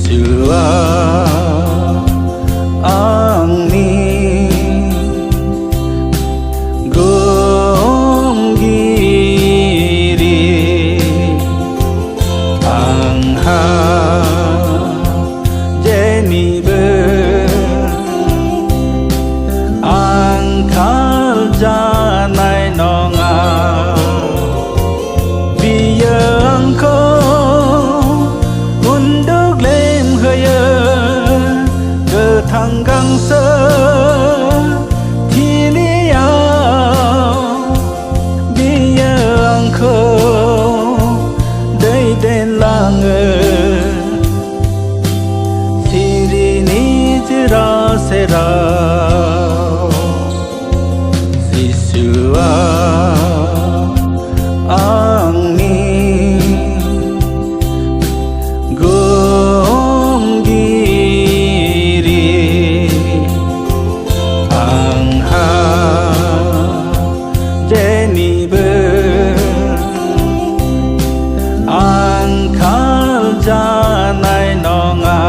Yesua angni gonggiri angha jenibe angkal janai nonga biya angko unduk lem haya ketanggang se tiliau biya angko dai den lange sirini jira sera Yesua angni gonggiri angha jenibe angkal janai nonga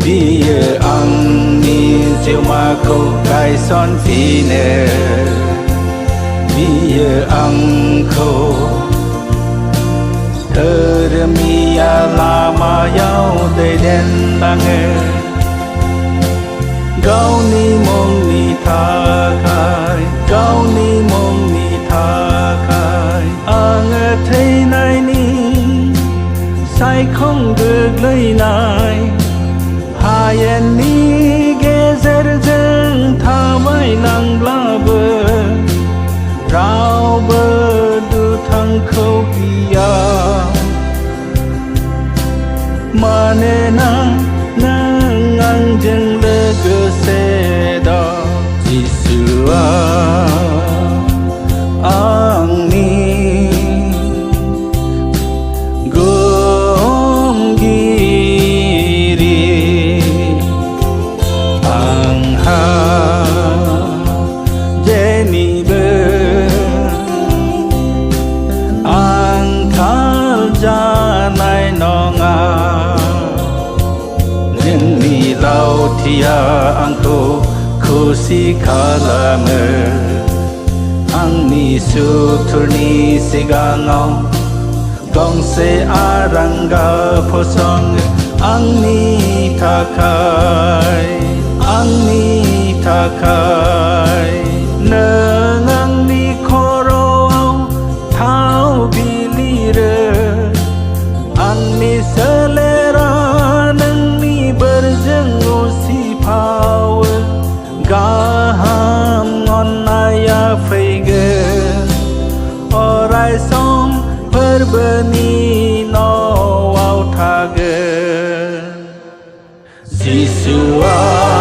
Dia angni siwa ko kai son fine Dia angko termia lama yau de den lange Gau ni mong ni thakai Gau ni mong ni thakai Ang thei nai ni sai không được lấy nai Hayen ni gezer jeng thamai nang blabe Rao bơ du thang khâu kia Mane nang ngang jeng le ge se da Yesua angni janai nonga Nini lau tia angko kusi kalame Angni suturni sigangau Gong se aranga posong Angni takai Nengang ni koro tau bilire Angni selera nangni berjengu si power Gaham ngon naya feige Orai som perbeni no au tage Yesua